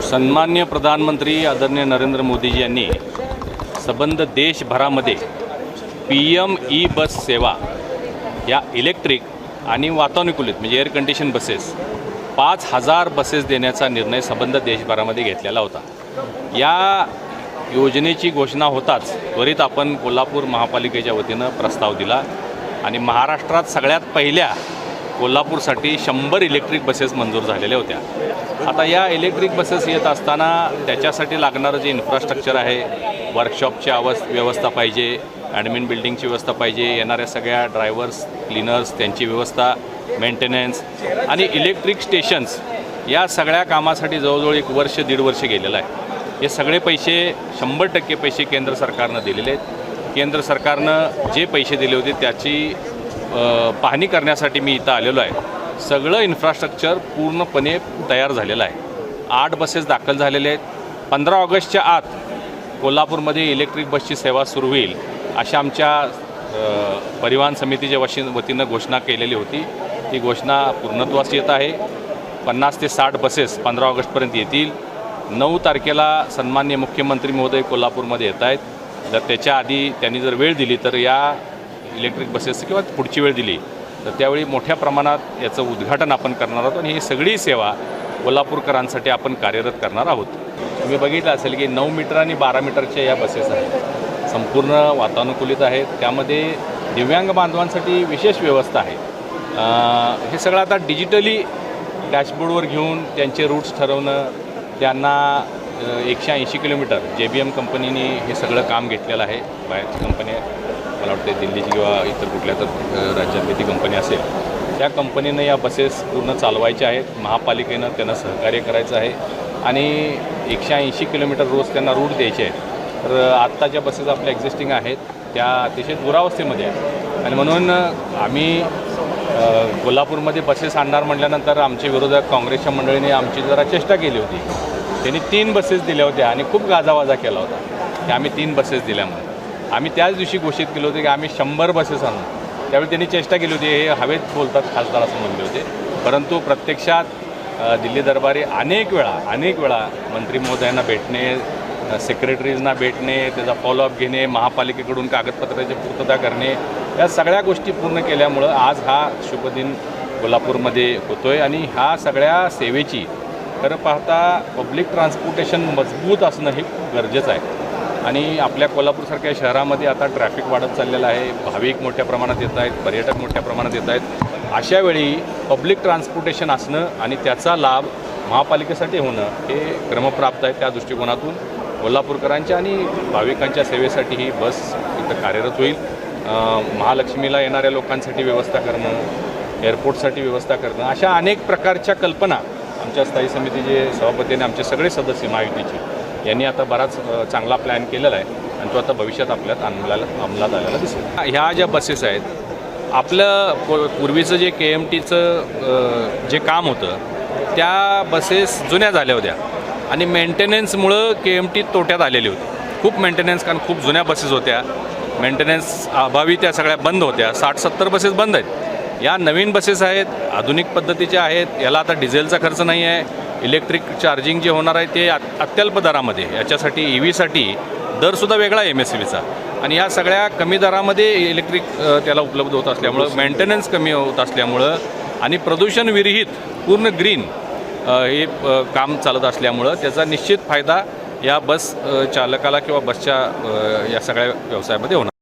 सन्माननीय प्रधानमंत्री आदरणीय नरेंद्र मोदीजी यांनी संबंध देशभरामध्ये PM ई बस सेवा या इलेक्ट्रिक आणि वातानुकूलित म्हणजे एअर कंडिशन बसेस 5000 बसेस देण्याचा निर्णय संबंध देशभरामध्ये घेतलेला होता। या योजनेची घोषणा होताच त्वरित आपण कोल्हापूर महापालिकेच्या वतीनं प्रस्ताव दिला आणि महाराष्ट्रात सगळ्यात पहिल्या कोल्हापूरसाठी 100 इलेक्ट्रिक बसेस मंजूर झालेल्या होत्या। आता या इलेक्ट्रिक बसेस येत असताना त्याच्यासाठी लागणारं जे इन्फ्रास्ट्रक्चर आहे, वर्कशॉपची व्यवस्था पाहिजे, ॲडमिन बिल्डिंगची व्यवस्था पाहिजे, येणाऱ्या सगळ्या ड्रायव्हर्स क्लीनर्स त्यांची व्यवस्था, मेंटेनन्स आणि इलेक्ट्रिक स्टेशन्स या सगळ्या कामासाठी जवळजवळ 1 वर्ष 1.5 वर्ष गेलेलं आहे। हे सगळे पैसे 100% पैसे केंद्र सरकारनं दिलेले आहेत। केंद्र सरकारनं जे पैसे दिले होते त्याची पाहणी करण्यासाठी मी इथं आलेलो आहे। सगळं इन्फ्रास्ट्रक्चर पूर्णपणे तयार झालेलं आहे। 8 बसेस दाखल झालेले आहेत। 15 ऑगस्टच्या आत कोल्हापूरमध्ये इलेक्ट्रिक बसची सेवा सुरू होईल अशी आमच्या परिवहन समितीच्या वतीनं घोषणा केलेली होती। ती घोषणा पूर्णत्वास येत आहे। 50 ते 60 बसेस 15 ऑगस्टपर्यंत येतील। 9 तारखेला सन्माननीय मुख्यमंत्री महोदय कोल्हापूरमध्ये येत आहेत। जर त्याच्या आधी त्यांनी जर वेळ दिली तर या इलेक्ट्रिक बसेस किंवा पुढची वेळ दिली तर त्यावेळी मोठ्या प्रमाणात याचं उद्घाटन आपण करणार आहोत आणि ही सगळी सेवा कोल्हापूरकरांसाठी आपण कार्यरत करणार आहोत। तुम्ही बघितलं असेल की 9 मीटर आणि 12 मीटरच्या या बसेस आहेत, संपूर्ण वातानुकूलित आहेत। त्यामध्ये दिव्यांग बांधवांसाठी विशेष व्यवस्था आहे। हे सगळं आता डिजिटली डॅशबोर्डवर घेऊन त्यांचे रूट्स ठरवणं, त्यांना 180 किलोमीटर JBM कंपनीने हे सगळं काम घेतलेलं आहे। बाहेरची कंपनी मला वाटते दिल्लीची किंवा इतर कुठल्या तर राज्यातली ती कंपनी असेल, त्या कंपनीनं या बसेस पूर्ण चालवायच्या आहेत। महापालिकेनं त्यांना सहकार्य करायचं आहे आणि 180 किलोमीटर रोज त्यांना रूट द्यायचे आहेत। तर आत्ता ज्या बसेस आपल्या एक्झिस्टिंग आहेत त्या अतिशय दुरावस्थेमध्ये आहेत आणि म्हणून आम्ही कोल्हापूरमध्ये बसेस आणणार म्हटल्यानंतर आमचे विरोधक काँग्रेसच्या मंडळीने आमची जरा चेष्टा केली होती। त्यांनी 3 बसेस दिल्या होत्या आणि खूप गाजावाजा केला होता की आम्ही 3 बसेस दिल्यामुळे। आम्ही त्याच दिवशी घोषित केलं होतं की आम्ही 100 बसेस आणू। त्यावेळी त्यांनी चेष्टा केली होती, हे हवेत बोलतात खासदार असं म्हणले होते। परंतु प्रत्यक्षात दिल्ली दरबारी अनेक वेळा मंत्री महोदयांना भेटणे, सेक्रेटरीजना भेटणे, त्याचा फॉलोअप घेणे, महापालिकेकडून कागदपत्राची पूर्तता करणे, या सगळ्या गोष्टी पूर्ण केल्यामुळं आज हा शुभदिन कोल्हापूरमध्ये होतो आहे। आणि ह्या सगळ्या सेवेची खरं पाहता पब्लिक ट्रान्सपोर्टेशन मजबूत असणं हे खूप गरजेचं आहे। आणि आपल्या कोल्हापूरसारख्या शहरामध्ये आता ट्रॅफिक वाढत चाललेलं आहे, भाविक मोठ्या प्रमाणात येत आहेत, पर्यटक मोठ्या प्रमाणात येत आहेत। अशावेळी पब्लिक ट्रान्सपोर्टेशन असणं आणि त्याचा लाभ महापालिकेसाठी होणं हे क्रमप्राप्त आहे। त्या दृष्टिकोनातून कोल्हापूरकरांच्या आणि भाविकांच्या सेवेसाठी ही बस इथं कार्यरत होईल। महालक्ष्मीला येणाऱ्या लोकांसाठी व्यवस्था करणं, एअरपोर्टसाठी व्यवस्था करणं, अशा अनेक प्रकारच्या कल्पना आमच्या स्थायी समितीचे सभापती आणि आमचे सगळे सदस्य महायुतीचे यांनी आता बराच चांगला प्लॅन केलेला आहे आणि तो आता भविष्यात आपल्यात अंमलात आलेला दिसेल। ह्या ज्या बसेस आहेत, आपलं पूर्वीचं जे KMTचं जे काम होतं त्या बसेस जुन्या झाल्या होत्या आणि मेंटेनन्समुळं KMT तोट्यात आलेली होती। खूप मेंटेनन्स, कारण खूप जुन्या बसेस होत्या, मेंटेनन्स अभावी त्या सगळ्या बंद होत्या। 60-70 बसेस बंद आहेत। या नवीन बसेस आहेत, आधुनिक पद्धतीच्या आहेत, याला आता डिझेलचा खर्च नाही आहे। इलेक्ट्रिक चार्जिंग जे होणार आहे ते अत्यल्प दरामध्ये, याच्यासाठी EVसाठी दरसुद्धा वेगळा आहे MSCBचा आणि या सगळ्या कमी दरामध्ये इलेक्ट्रिक त्याला उपलब्ध होत असल्यामुळं, मेंटेनन्स कमी होत असल्यामुळं आणि प्रदूषण विरहित पूर्ण ग्रीन हे काम चालत असल्यामुळं त्याचा निश्चित फायदा या बस चालकाला किंवा बसच्या या सगळ्या व्यवसायामध्ये होणार।